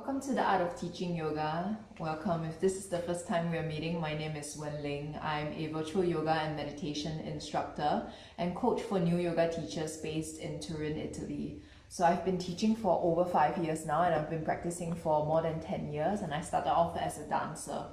Welcome to the Art of Teaching Yoga. Welcome. If this is the first time we are meeting, my name is Wenlin. I'm a virtual yoga and meditation instructor and coach for new yoga teachers based in Turin, Italy. So I've been teaching for over 5 years now, and I've been practicing for more than 10 years, and I started off as a dancer.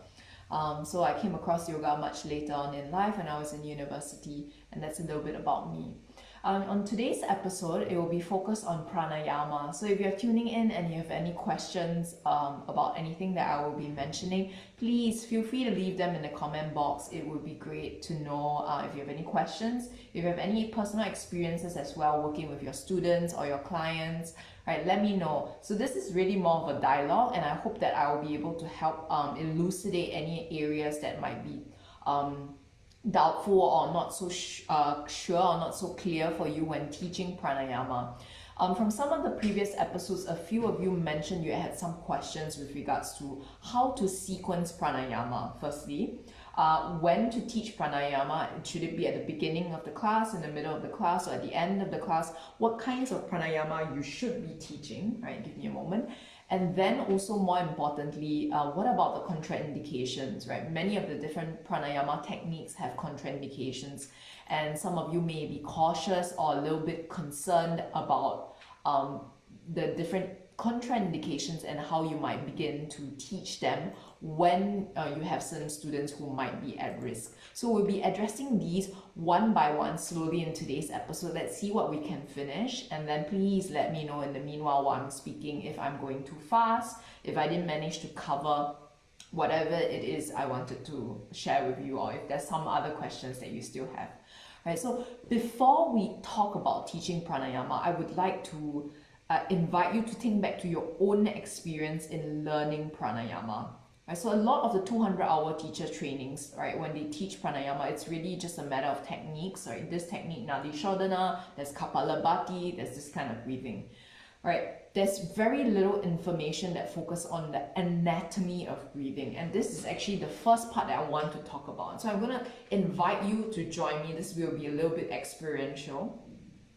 So I came across yoga much later on in life when I was in university, and that's a little bit about me. On today's episode, it will be focused on pranayama. So if you're tuning in and you have any questions about anything that I will be mentioning, please feel free to leave them in the comment box. It would be great to know if you have any questions, if you have any personal experiences as well working with your students or your clients, right? Let me know. So this is really more of a dialogue, and I hope that I will be able to help elucidate any areas that might be doubtful or not so sure or not so clear for you when teaching pranayama. From some of the previous episodes, a few of you mentioned you had some questions with regards to how to sequence pranayama. Firstly, when to teach pranayama, should it be at the beginning of the class, in the middle of the class, or at the end of the class? What kinds of pranayama you should be teaching, right? Give me a moment. And then also, more importantly, what about the contraindications, right? Many of the different pranayama techniques have contraindications, and some of you may be cautious or a little bit concerned about the different contraindications and how you might begin to teach them when you have certain students who might be at risk. So we'll be addressing these one by one slowly in today's episode. Let's see what we can finish, and then please let me know in the meanwhile while I'm speaking if I'm going too fast, if I didn't manage to cover whatever it is I wanted to share with you, or if there's some other questions that you still have. Right, so before we talk about teaching pranayama, I would like to invite you to think back to your own experience in learning pranayama. Right, so a lot of the 200-hour teacher trainings, right, when they teach pranayama, it's really just a matter of techniques, right? This technique, Nadi Shodhana, there's Kapalabhati, there's this kind of breathing, right? There's very little information that focus on the anatomy of breathing, and this is actually the first part that I want to talk about. So I'm going to invite you to join me. This will be a little bit experiential.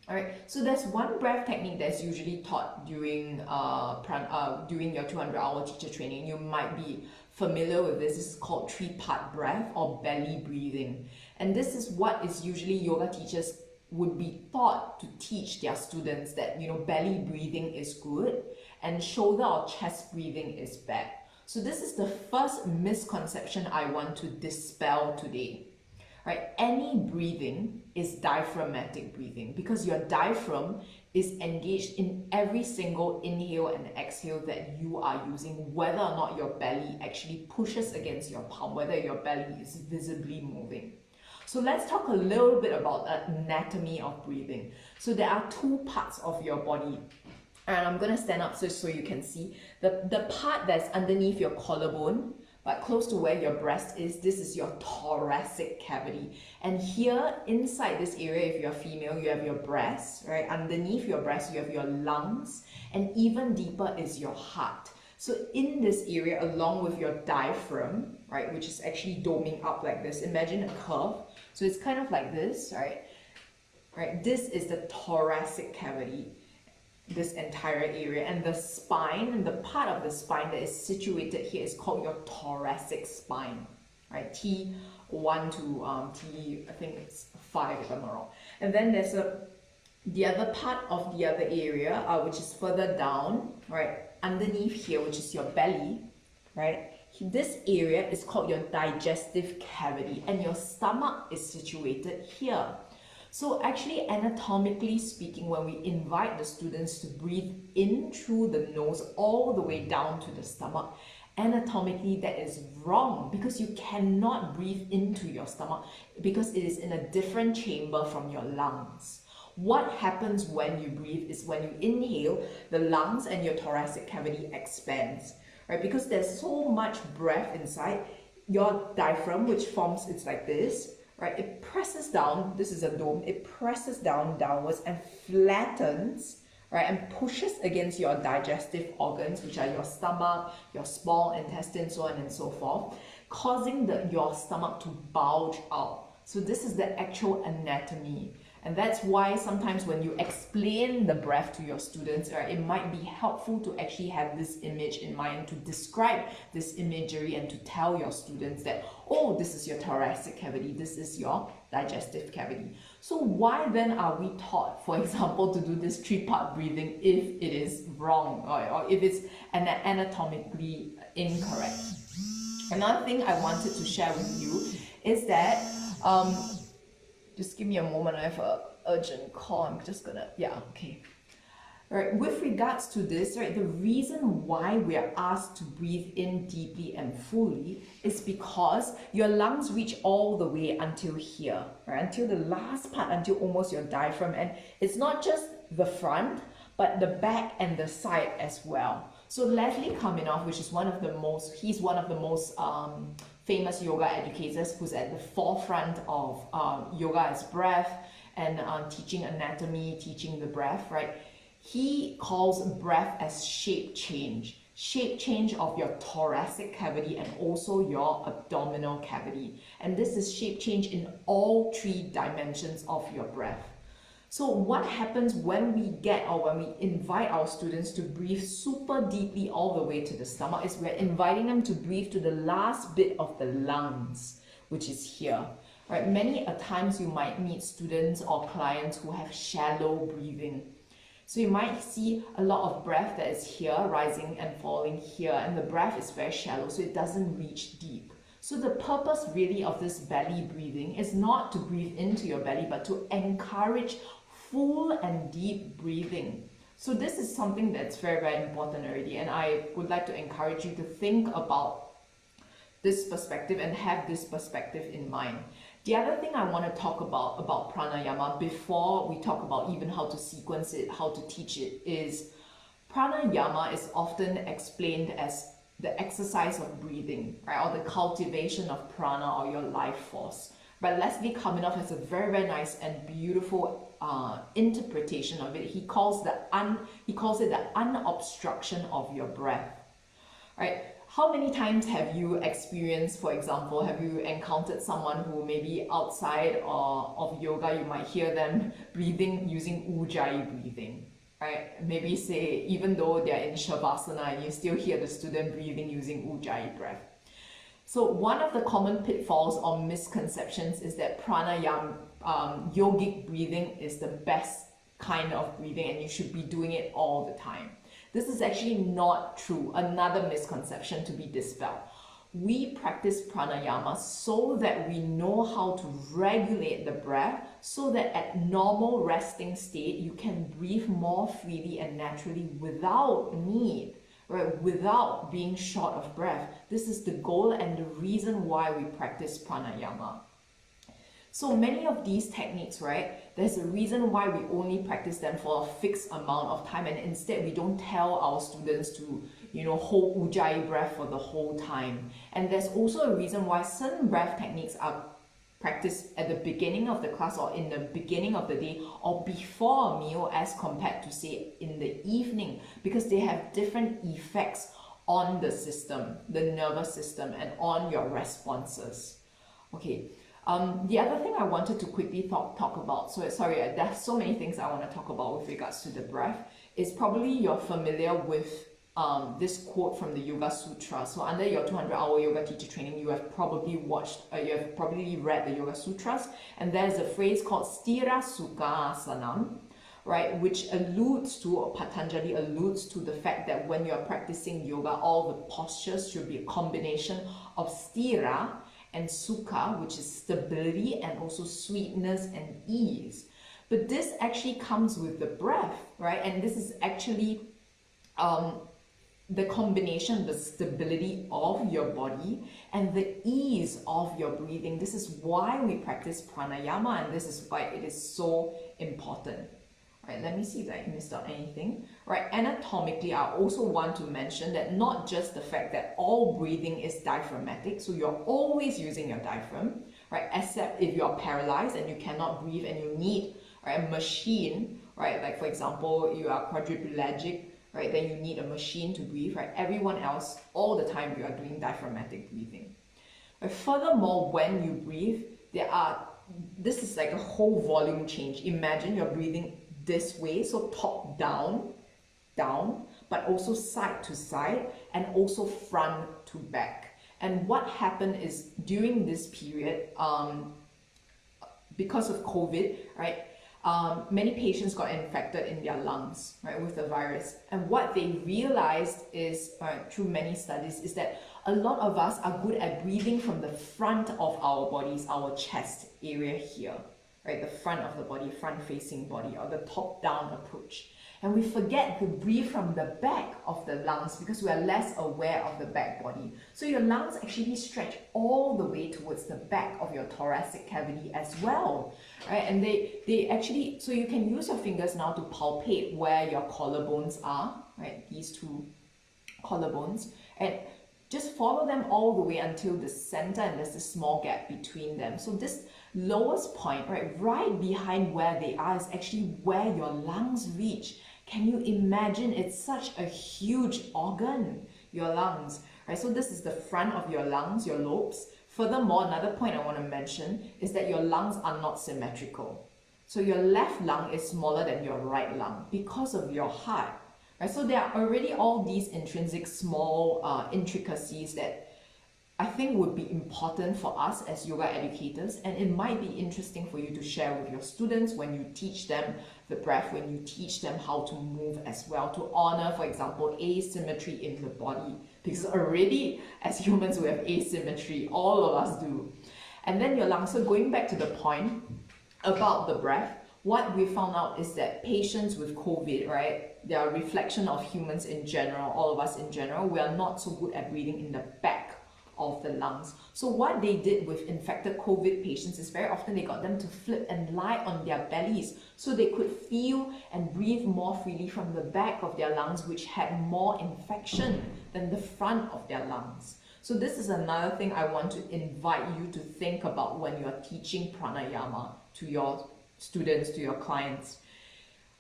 Alright, so there's one breath technique that's usually taught during your 200-hour teacher training. You might be familiar with this. This is called 3-part breath or belly breathing. And this is what is usually yoga teachers would be taught to teach their students, that, you know, belly breathing is good and shoulder or chest breathing is bad. So this is the first misconception I want to dispel today. Right? Any breathing is diaphragmatic breathing because your diaphragm is engaged in every single inhale and exhale that you are using, whether or not your belly actually pushes against your palm, whether your belly is visibly moving. So let's talk a little bit about the anatomy of breathing. So there are two parts of your body, and I'm going to stand up so you can see. The part that's underneath your collarbone, but close to where your breast is, this is your thoracic cavity. And here, inside this area, if you're female, you have your breast, right? Underneath your breast, you have your lungs, and even deeper is your heart. So in this area, along with your diaphragm, right, which is actually doming up like this, imagine a curve. So it's kind of like this, right? Right, this is the thoracic cavity, this entire area, and the spine, and the part of the spine that is situated here is called your thoracic spine, right? T1 to T, I think it's 5 if I'm not wrong. And then there's the other part of the other area, which is further down, right, underneath here, which is your belly, right? This area is called your digestive cavity, and your stomach is situated here. So actually, anatomically speaking, when we invite the students to breathe in through the nose all the way down to the stomach, anatomically that is wrong, because you cannot breathe into your stomach because it is in a different chamber from your lungs. What happens when you breathe is when you inhale, the lungs and your thoracic cavity expands, right? Because there's so much breath inside, your diaphragm, which forms, it's like this, right? It presses down, this is a dome, it presses downwards and flattens, right? And pushes against your digestive organs, which are your stomach, your small intestine, so on and so forth, causing your stomach to bulge out. So this is the actual anatomy. And that's why sometimes when you explain the breath to your students, right, it might be helpful to actually have this image in mind, to describe this imagery and to tell your students that, oh, this is your thoracic cavity, this is your digestive cavity. So why then are we taught, for example, to do this 3-part breathing if it is wrong or if it's anatomically incorrect? Another thing I wanted to share with you is that, just give me a moment, I have an urgent call, I'm just gonna, okay. Right, with regards to this, right, the reason why we are asked to breathe in deeply and fully is because your lungs reach all the way until here, right, until the last part, until almost your diaphragm, and it's not just the front, but the back and the side as well. So Leslie Kaminoff, which is he's one of the most famous yoga educators who's at the forefront of yoga as breath and teaching anatomy, teaching the breath, right? He calls breath as shape change of your thoracic cavity and also your abdominal cavity. And this is shape change in all 3 dimensions of your breath. So what happens when we invite our students to breathe super deeply all the way to the stomach is we're inviting them to breathe to the last bit of the lungs, which is here. Right? Many a times you might meet students or clients who have shallow breathing. So you might see a lot of breath that is here, rising and falling here, and the breath is very shallow, so it doesn't reach deep. So the purpose really of this belly breathing is not to breathe into your belly, but to encourage full and deep breathing. So this is something that's very, very important already, and I would like to encourage you to think about this perspective and have this perspective in mind. The other thing I want to talk about pranayama before we talk about even how to sequence it, how to teach it, is pranayama is often explained as the exercise of breathing, right, or the cultivation of prana or your life force. But Leslie Kaminoff has a very, very nice and beautiful interpretation of it. He calls it the unobstruction of your breath, right? How many times have you experienced, for example, have you encountered someone who maybe outside of yoga, you might hear them breathing using ujjayi breathing, right? Maybe say, even though they're in shavasana, and you still hear the student breathing using ujjayi breath. So one of the common pitfalls or misconceptions is that pranayama, yogic breathing is the best kind of breathing and you should be doing it all the time. This is actually not true. Another misconception to be dispelled. We practice pranayama so that we know how to regulate the breath so that at normal resting state, you can breathe more freely and naturally without need, right? Without being short of breath. This is the goal and the reason why we practice pranayama. So many of these techniques, right, there's a reason why we only practice them for a fixed amount of time, and instead we don't tell our students to, hold ujjayi breath for the whole time. And there's also a reason why certain breath techniques are practiced at the beginning of the class or in the beginning of the day or before a meal as compared to, say, in the evening, because they have different effects on the system, the nervous system, and on your responses. Okay. The other thing I wanted to quickly talk about, there's so many things I want to talk about with regards to the breath, is probably you're familiar with this quote from the Yoga Sutra. So under your 200-hour yoga teacher training, you have probably read the Yoga Sutras, and there's a phrase called Sthira Sukha Asanam, right, which Patanjali alludes to the fact that when you're practicing yoga, all the postures should be a combination of sthira and sukha, which is stability and also sweetness and ease. But this actually comes with the breath, right? And this is actually the combination, the stability of your body and the ease of your breathing. This is why we practice pranayama, and this is why it is so important. Right, let me see if I missed out anything. Right, anatomically, I also want to mention that not just the fact that all breathing is diaphragmatic, so you're always using your diaphragm, right, except if you're paralyzed and you cannot breathe and you need, right, a machine, right, like for example, you are quadriplegic, right, then you need a machine to breathe, right. Everyone else, all the time, you are doing diaphragmatic breathing. Right? Furthermore, when you breathe, there are this is like a whole volume change. Imagine you're breathing this way, so top down, down, but also side to side, and also front to back. And what happened is during this period, because of COVID, right, many patients got infected in their lungs, right, with the virus. And what they realized is, through many studies, is that a lot of us are good at breathing from the front of our bodies, our chest area here, right, the front of the body, front-facing body, or the top-down approach. And we forget to breathe from the back of the lungs because we are less aware of the back body. So your lungs actually stretch all the way towards the back of your thoracic cavity as well, right? And they actually, so you can use your fingers now to palpate where your collarbones are, right? These two collarbones, and just follow them all the way until the center, and there's a small gap between them. So this lowest point, right behind where they are, is actually where your lungs reach. Can you imagine? It's such a huge organ, your lungs, right? So this is the front of your lungs, your lobes. Furthermore, another point I want to mention is that your lungs are not symmetrical. So your left lung is smaller than your right lung because of your heart, right? So there are already all these intrinsic small intricacies that I think would be important for us as yoga educators, and it might be interesting for you to share with your students when you teach them the breath, when you teach them how to move as well, to honor, for example, asymmetry in the body, because already as humans we have asymmetry, all of us do. And then your lungs, so going back to the point about the breath, what we found out is that patients with COVID, right, they are a reflection of humans in general, all of us in general, we are not so good at breathing in the back of the lungs. So what they did with infected COVID patients is very often they got them to flip and lie on their bellies so they could feel and breathe more freely from the back of their lungs, which had more infection than the front of their lungs. So this is another thing I want to invite you to think about when you're teaching pranayama to your students, to your clients.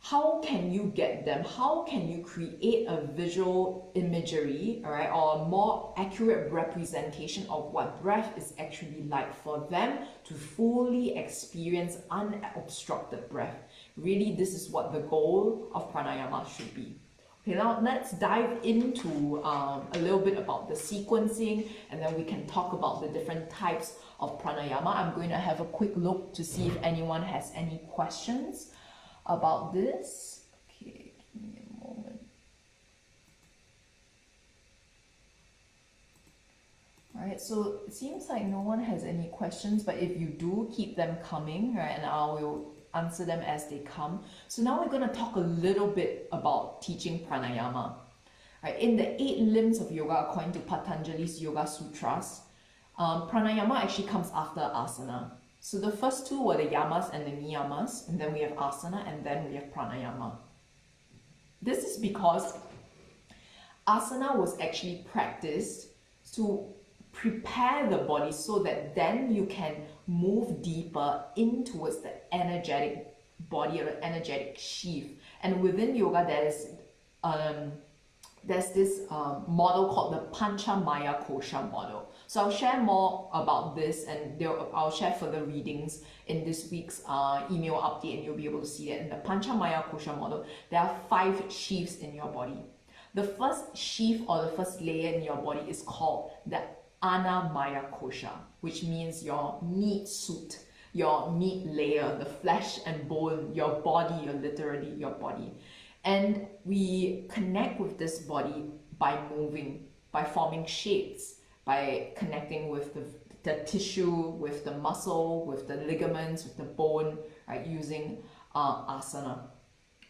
How can you get them? How can you create a visual imagery, all right, or a more accurate representation of what breath is actually like for them to fully experience unobstructed breath? Really, this is what the goal of pranayama should be. Okay, now let's dive into a little bit about the sequencing, and then we can talk about the different types of pranayama. I'm going to have a quick look to see if anyone has any questions about this. Okay, give me a moment. All right, so it seems like no one has any questions, but if you do, keep them coming, right, and I will answer them as they come. So now we're going to talk a little bit about teaching pranayama. Right, in the 8 limbs of yoga, according to Patanjali's Yoga Sutras, pranayama actually comes after asana. So the first two were the yamas and the niyamas, and then we have asana, and then we have pranayama. This is because asana was actually practiced to prepare the body so that then you can move deeper in towards the energetic body or the energetic sheath. And within yoga, there's this model called the Panchamaya Kosha model. So I'll share more about this, and I'll share further readings in this week's email update, and you'll be able to see that in the Panchamaya Kosha model, there are 5 sheaths in your body. The first sheath or the first layer in your body is called the Annamaya Kosha, which means your meat suit, your meat layer, the flesh and bone, your body, literally your body. And we connect with this body by moving, by forming shapes, by connecting with the tissue, with the muscle, with the ligaments, with the bone, right, using asana.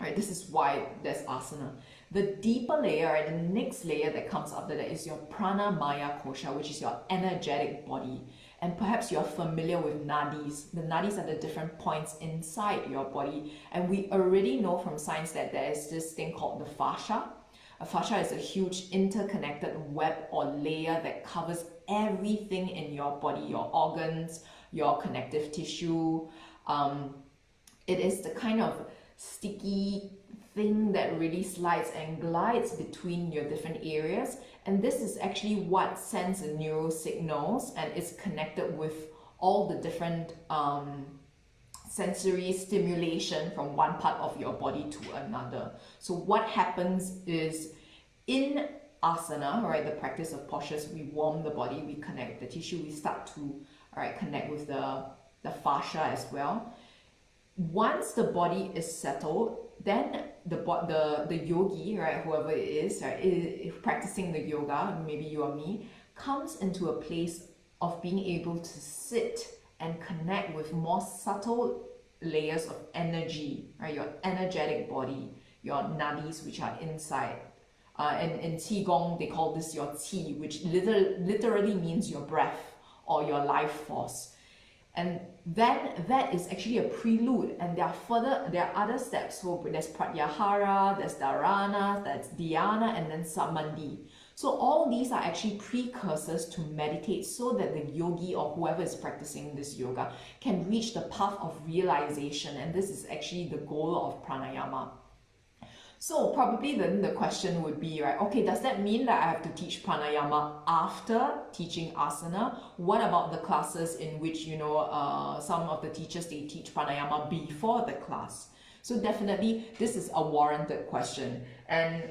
Right, this is why there's asana. The deeper layer, right, the next layer that comes after that is your pranamaya kosha, which is your energetic body. And perhaps you're familiar with nadis. The nadis are the different points inside your body. And we already know from science that there is this thing called the fascia. A fascia is a huge interconnected web or layer that covers everything in your body, your organs, your connective tissue. It is the kind of sticky thing that really slides and glides between your different areas, and this is actually what sends the neural signals and is connected with all the different sensory stimulation from one part of your body to another. So what happens is in asana, right, the practice of postures, we warm the body, we connect the tissue, we start to connect with the fascia as well. Once the body is settled, then the yogi, right, whoever it is, right, is practicing the yoga, maybe you or me, comes into a place of being able to sit and connect with more subtle layers of energy, right? Your energetic body, your nadis, which are inside. And in Qigong, they call this your qi, which literally means your breath or your life force. And then that is actually a prelude, and there are other steps. So there's pratyahara, there's dharana, there's dhyana, and then samadhi. So all these are actually precursors to meditate, so that the yogi or whoever is practicing this yoga can reach the path of realization. And this is actually the goal of pranayama. So probably then the question would be, right, okay, does that mean that I have to teach pranayama after teaching asana? What about the classes in which, some of the teachers, they teach pranayama before the class? So definitely this is a warranted question. And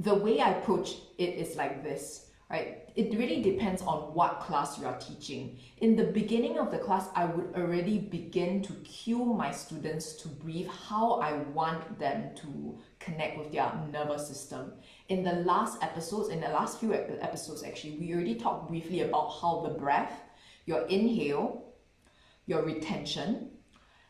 the way I approach it is like this, right? It really depends on what class you are teaching. In the beginning of the class, I would already begin to cue my students to breathe how I want them to connect with their nervous system. In the last few episodes actually, we already talked briefly about how the breath, your inhale, your retention,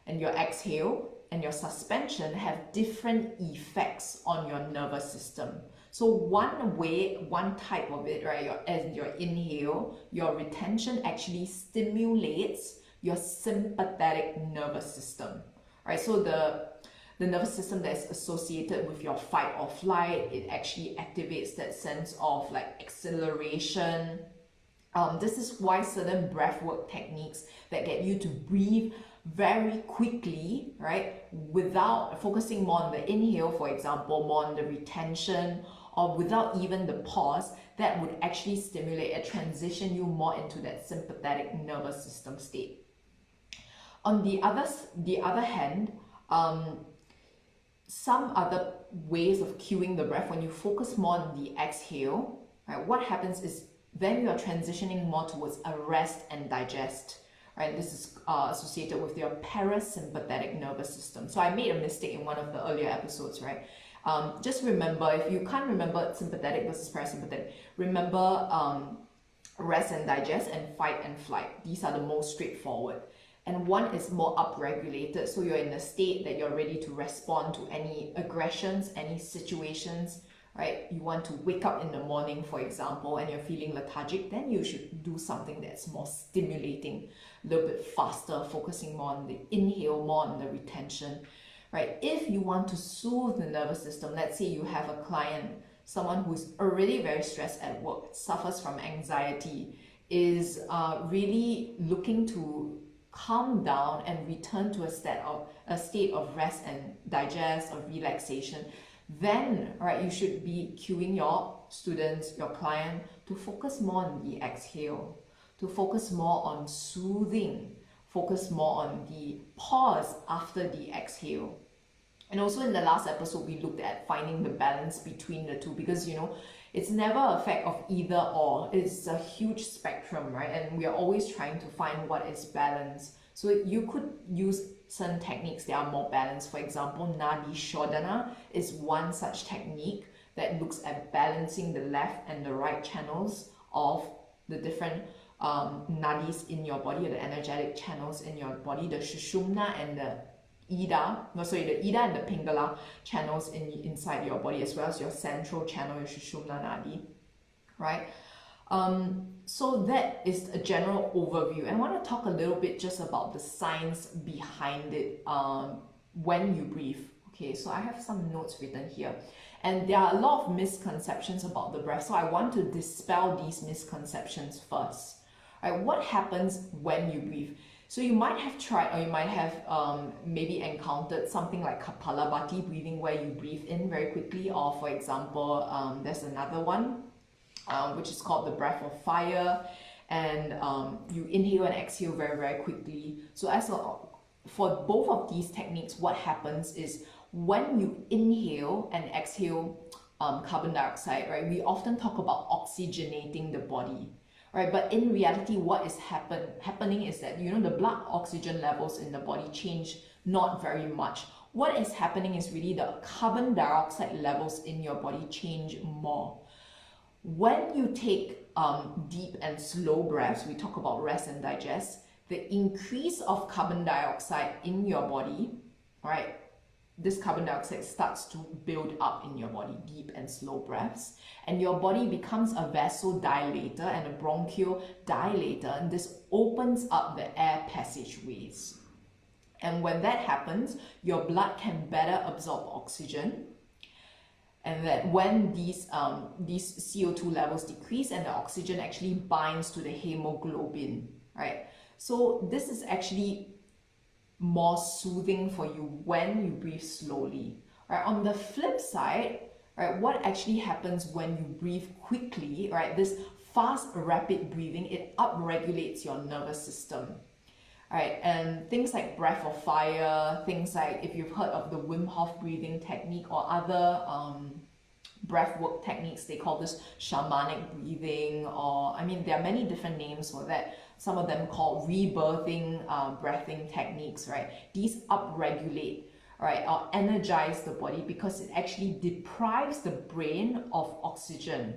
and your exhale, and your suspension have different effects on your nervous system. So one type of it, right, your inhale, your retention actually stimulates your sympathetic nervous system, right? So the nervous system that's associated with your fight or flight, it actually activates that sense of like acceleration. This is why certain breathwork techniques that get you to breathe very quickly, right, without focusing more on the inhale, for example, more on the retention, or without even the pause, that would actually stimulate and transition you more into that sympathetic nervous system state. On the other hand, some other ways of cueing the breath, when you focus more on the exhale, right, what happens is then you are transitioning more towards a rest and digest. Right, this is associated with your parasympathetic nervous system. So I made a mistake in one of the earlier episodes, right? Just remember, if you can't remember sympathetic versus parasympathetic, remember rest and digest and fight and flight. These are the most straightforward. And one is more upregulated, so you're in a state that you're ready to respond to any aggressions, any situations, right? You want to wake up in the morning, for example, and you're feeling lethargic, then you should do something that's more stimulating, a little bit faster, focusing more on the inhale, more on the retention, right? If you want to soothe the nervous system, let's say you have a client, someone who's already very stressed at work, suffers from anxiety, is really looking to calm down and return to a state of rest and digest, of relaxation, then, right, you should be cueing your students, your client, to focus more on the exhale, to focus more on soothing, focus more on the pause after the exhale. And also in the last episode, we looked at finding the balance between the two, because it's never a fact of either or. It's a huge spectrum, right? And we are always trying to find what is balance. So you could use certain techniques that are more balanced. For example, Nadi Shodhana is one such technique that looks at balancing the left and the right channels of the different nadis in your body, or the energetic channels in your body, the Shushumna and the the Ida and the Pingala channels inside your body, as well as your central channel, your Shushumna Nadi, right? So that is a general overview, and I want to talk a little bit just about the science behind it when you breathe. Okay, so I have some notes written here, and there are a lot of misconceptions about the breath, so I want to dispel these misconceptions first. Right, what happens when you breathe? So you might have tried, or you might have maybe encountered something like Kapalabhati breathing, where you breathe in very quickly, or for example, there's another one which is called the breath of fire, and you inhale and exhale very, very quickly. So for both of these techniques, what happens is when you inhale and exhale carbon dioxide, right, we often talk about oxygenating the body, right? But in reality, what is happening is that, the blood oxygen levels in the body change not very much. What is happening is really the carbon dioxide levels in your body change more. When you take deep and slow breaths, we talk about rest and digest, the increase of carbon dioxide in your body, right? This carbon dioxide starts to build up in your body, deep and slow breaths, and your body becomes a vasodilator and a bronchial dilator, and this opens up the air passageways. And when that happens, your blood can better absorb oxygen, and that when these CO2 levels decrease and the oxygen actually binds to the hemoglobin, right? So this is actually more soothing for you when you breathe slowly, right? On the flip side, right, what actually happens when you breathe quickly, right? This fast, rapid breathing, it upregulates your nervous system, right? And things like breath of fire, things like, if you've heard of the Wim Hof breathing technique or other breathwork techniques, they call this shamanic breathing, or there are many different names for that. Some of them called rebirthing breathing techniques, right? These upregulate, right, or energize the body because it actually deprives the brain of oxygen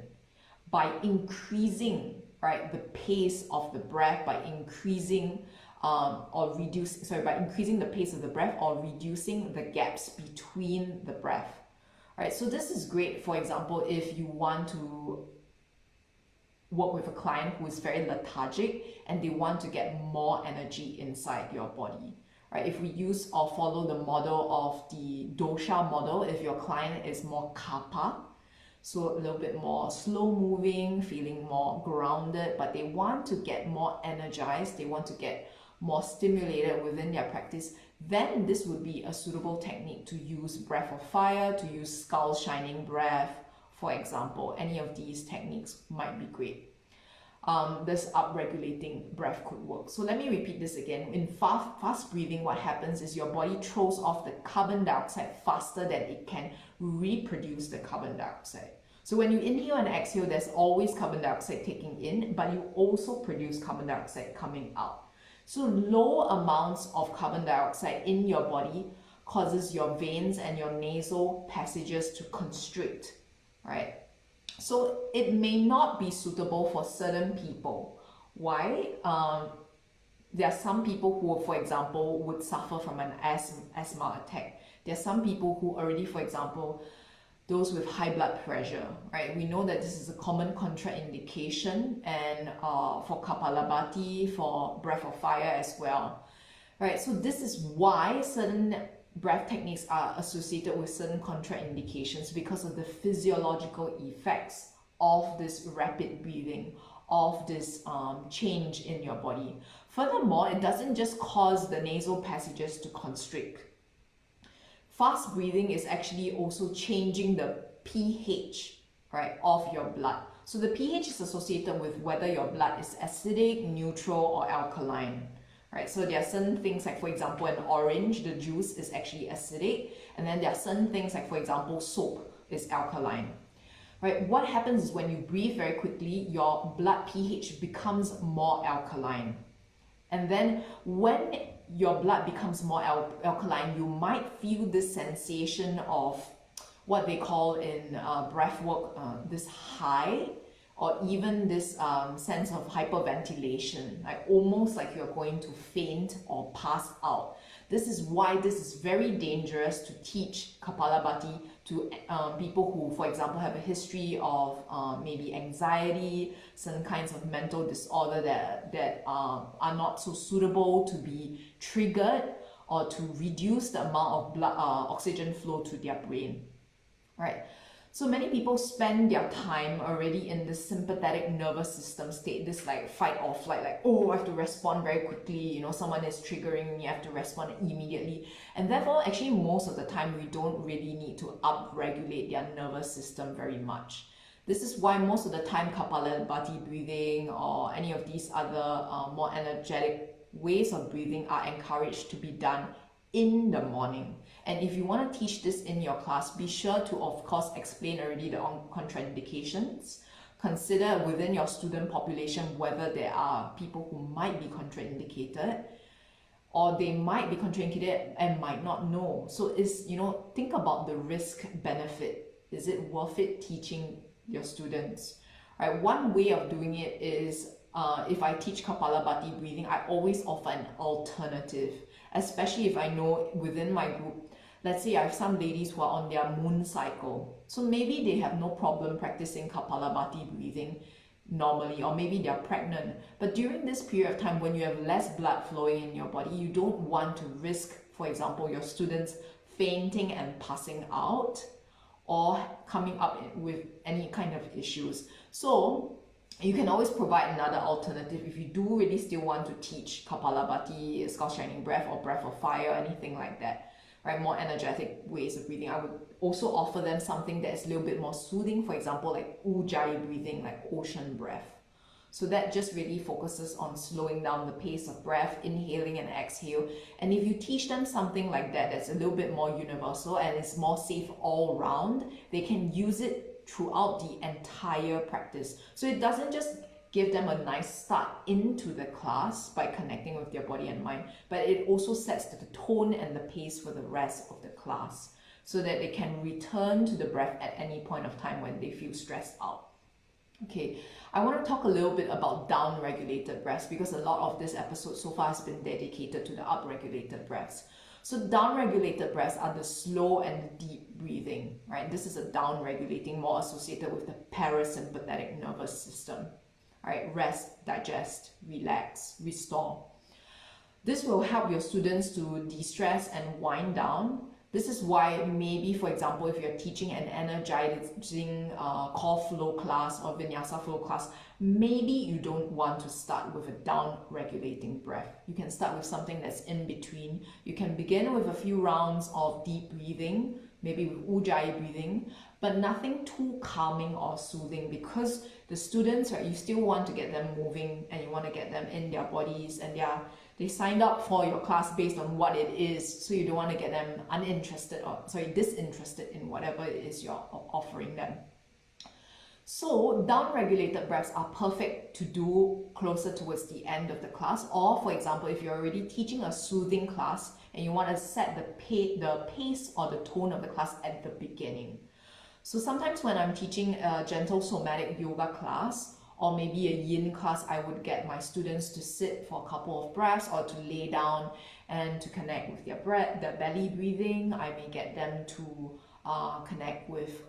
by increasing, right, the pace of the breath, by increasing by increasing the pace of the breath or reducing the gaps between the breath. Right, so this is great, for example, if you want to work with a client who is very lethargic and they want to get more energy inside your body. Right, if we use or follow the model of the dosha model, if your client is more kapha, so a little bit more slow moving, feeling more grounded, but they want to get more energized, they want to get more stimulated within their practice, then this would be a suitable technique to use breath of fire, to use skull shining breath, for example. Any of these techniques might be great. This upregulating breath could work. So let me repeat this again. In fast breathing, what happens is your body throws off the carbon dioxide faster than it can reproduce the carbon dioxide. So when you inhale and exhale, there's always carbon dioxide taking in, but you also produce carbon dioxide coming out. So low amounts of carbon dioxide in your body causes your veins and your nasal passages to constrict, right? So it may not be suitable for certain people. Why? There are some people who, for example, would suffer from an asthma attack. There are some people who already, for example, those with high blood pressure, right? We know that this is a common contraindication, and for Kapalabhati, for breath of fire as well, right? So this is why certain breath techniques are associated with certain contraindications, because of the physiological effects of this rapid breathing, of this change in your body. Furthermore, it doesn't just cause the nasal passages to constrict. Fast breathing is actually also changing the pH, right, of your blood. So the pH is associated with whether your blood is acidic, neutral, or alkaline. Right, so there are certain things like, for example, an orange, the juice is actually acidic, and then there are certain things like, for example, soap is alkaline. Right, what happens is when you breathe very quickly, your blood pH becomes more alkaline. And then when your blood becomes more alkaline, you might feel this sensation of what they call in breathwork, this high, or even this sense of hyperventilation, like almost like you're going to faint or pass out. This is why this is very dangerous to teach Kapalabhati to people who, for example, have a history of maybe anxiety, certain kinds of mental disorder that are not so suitable to be triggered or to reduce the amount of blood, oxygen flow to their brain, right? So many people spend their time already in this sympathetic nervous system state, this like fight or flight, like, oh, I have to respond very quickly, someone is triggering me, I have to respond immediately. And therefore, actually, most of the time, we don't really need to upregulate their nervous system very much. This is why most of the time Kapalabhati breathing or any of these other more energetic ways of breathing are encouraged to be done in the morning. And if you want to teach this in your class, be sure to, of course, explain already the contraindications. Consider within your student population whether there are people who might be contraindicated, or they might be contraindicated and might not know. So think about the risk benefit. Is it worth it teaching your students? Right? One way of doing it is if I teach Kapalabhati breathing, I always offer an alternative, especially if I know within my group, let's say I have some ladies who are on their moon cycle. So maybe they have no problem practicing Kapalabhati breathing normally, or maybe they're pregnant. But during this period of time when you have less blood flowing in your body, you don't want to risk, for example, your students fainting and passing out or coming up with any kind of issues. So you can always provide another alternative if you do really still want to teach Kapalabhati, skull shining breath, or breath of fire, anything like that, right? More energetic ways of breathing. I would also offer them something that is a little bit more soothing, for example, like Ujjayi breathing, like ocean breath. So that just really focuses on slowing down the pace of breath, inhaling and exhale. And if you teach them something like that, that's a little bit more universal and it's more safe all round, they can use it throughout the entire practice. So it doesn't just give them a nice start into the class by connecting with their body and mind, but it also sets the tone and the pace for the rest of the class so that they can return to the breath at any point of time when they feel stressed out. Okay, I want to talk a little bit about down-regulated breaths because a lot of this episode so far has been dedicated to the up-regulated breaths. So down-regulated breaths are the slow and deep breathing, right? This is a down-regulating, more associated with the parasympathetic nervous system. All right, rest, digest, relax, restore. This will help your students to de-stress and wind down. This is why maybe, for example, if you're teaching an energizing core flow class or vinyasa flow class, maybe you don't want to start with a down-regulating breath. You can start with something that's in between. You can begin with a few rounds of deep breathing, maybe with Ujjayi breathing, but nothing too calming or soothing because the students, right, you still want to get them moving and you want to get them in their bodies and they signed up for your class based on what it is, so you don't want to get them disinterested in whatever it is you're offering them. So down-regulated breaths are perfect to do closer towards the end of the class, or for example, if you're already teaching a soothing class and you want to set the pace or the tone of the class at the beginning. So sometimes when I'm teaching a gentle somatic yoga class, or maybe a yin class, I would get my students to sit for a couple of breaths or to lay down and to connect with their breath, their belly breathing. I may get them to connect with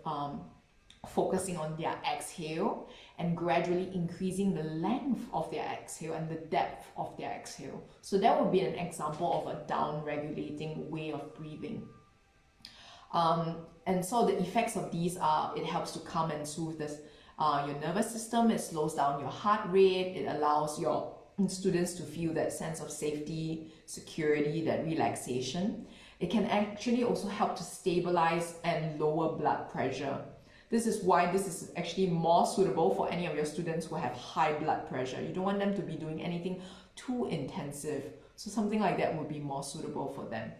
focusing on their exhale and gradually increasing the length of their exhale and the depth of their exhale. So that would be an example of a down-regulating way of breathing. And so the effects of these are, it helps to calm and soothe your nervous system, it slows down your heart rate, it allows your students to feel that sense of safety, security, that relaxation. It can actually also help to stabilize and lower blood pressure. This is why this is actually more suitable for any of your students who have high blood pressure. You don't want them to be doing anything too intensive. So something like that would be more suitable for them.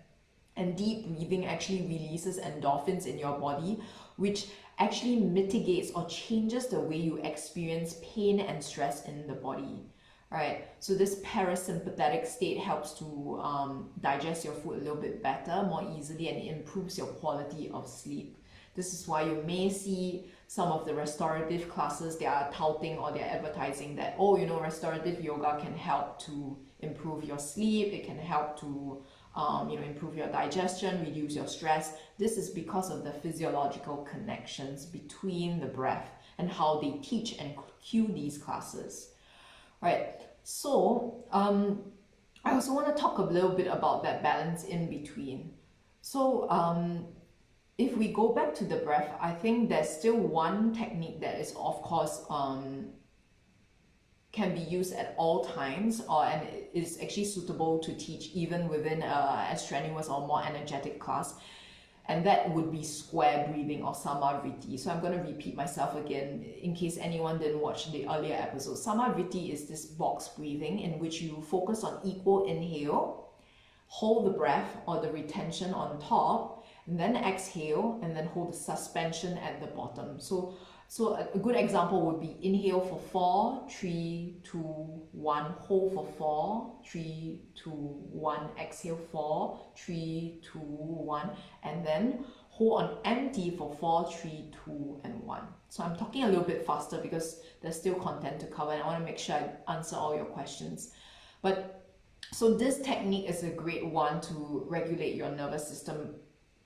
And deep breathing actually releases endorphins in your body, which actually mitigates or changes the way you experience pain and stress in the body. Right? So this parasympathetic state helps to digest your food a little bit better, more easily, and it improves your quality of sleep. This is why you may see some of the restorative classes, they are touting or they're advertising that, restorative yoga can help to improve your sleep, it can help to improve your digestion, reduce your stress. This is because of the physiological connections between the breath and how they teach and cue these classes. Right. So I also want to talk a little bit about that balance in between. So if we go back to the breath, I think there's still one technique that is, of course, can be used at all times, and is actually suitable to teach even within a strenuous or more energetic class. And that would be square breathing or samavriti. So I'm going to repeat myself again in case anyone didn't watch the earlier episode. Samavriti is this box breathing in which you focus on equal inhale, hold the breath or the retention on top, and then exhale, and then hold the suspension at the bottom. So a good example would be inhale for 4, 3, 2, 1, hold for 4, 3, 2, 1, exhale 4, 3, 2, 1, and then hold on empty for 4, 3, 2, and 1. So I'm talking a little bit faster because there's still content to cover and I want to make sure I answer all your questions. So this technique is a great one to regulate your nervous system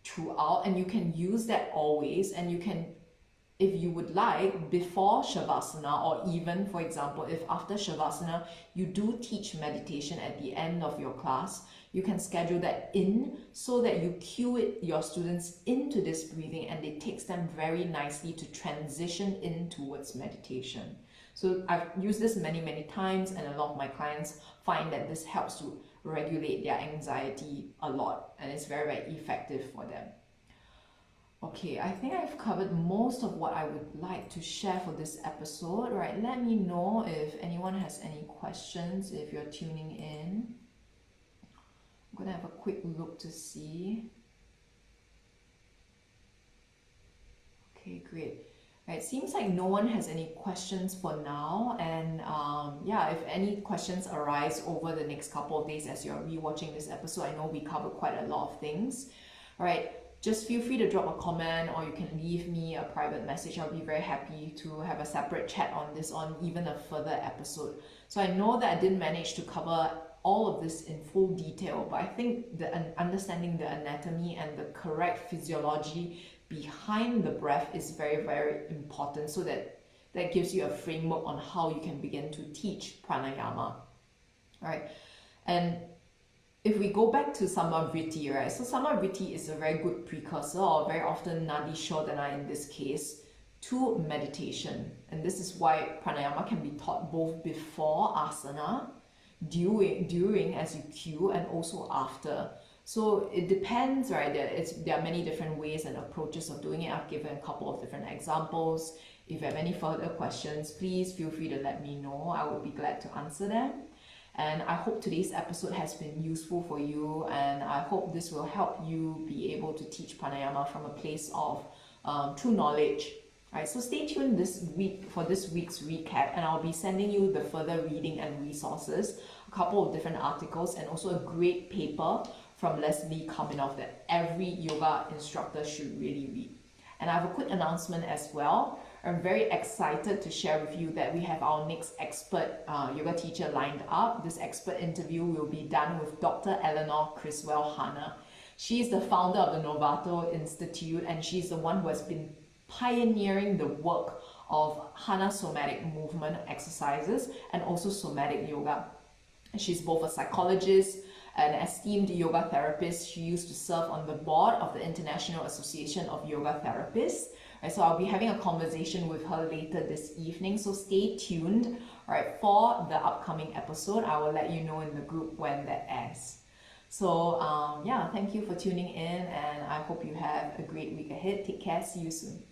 throughout, and you can use that always, and you can, if you would like, before Shavasana, or even, for example, if after Shavasana you do teach meditation at the end of your class, you can schedule that in so that you cue your students into this breathing and it takes them very nicely to transition in towards meditation. So I've used this many times, and a lot of my clients find that this helps to regulate their anxiety a lot, and it's very effective for them. Okay, I think I've covered most of what I would like to share for this episode. All right, let me know if anyone has any questions if you're tuning in. I'm going to have a quick look to see. Okay, great. Right, it seems like no one has any questions for now, and yeah, if any questions arise over the next couple of days as you're rewatching this episode, I know we covered quite a lot of things. All right, just feel free to drop a comment, or you can leave me a private message. I'll be very happy to have a separate chat on this, on even a further episode. So I know that I didn't manage to cover all of this in full detail, but I think understanding the anatomy and the correct physiology behind the breath is very important, so that gives you a framework on how you can begin to teach pranayama. All right, and if we go back to samavriti, right, so samavriti is a very good precursor, or very often nadi shodhana in this case, to meditation. And this is why pranayama can be taught both before asana, during as you cue, and also after. So it depends, right? There are many different ways and approaches of doing it. I've given a couple of different examples. If you have any further questions, please feel free to let me know. I would be glad to answer them. And I hope today's episode has been useful for you, and I hope this will help you be able to teach pranayama from a place of true knowledge. Right, so stay tuned this week for this week's recap, and I'll be sending you the further reading and resources, a couple of different articles, and also a great paper from Leslie Kaminoff that every yoga instructor should really read. And I have a quick announcement as well. I'm very excited to share with you that we have our next expert yoga teacher lined up. This expert interview will be done with Dr. Eleanor Criswell Hanna. She's the founder of the Novato Institute, and she's the one who has been pioneering the work of Hana somatic movement exercises and also somatic yoga. She's both a psychologist, an esteemed yoga therapist. She used to serve on the board of the International Association of Yoga Therapists. Right, so I'll be having a conversation with her later this evening, so stay tuned. All right, for the upcoming episode, I will let you know in the group when that airs. So yeah, thank you for tuning in, and I hope you have a great week ahead. Take care, see you soon.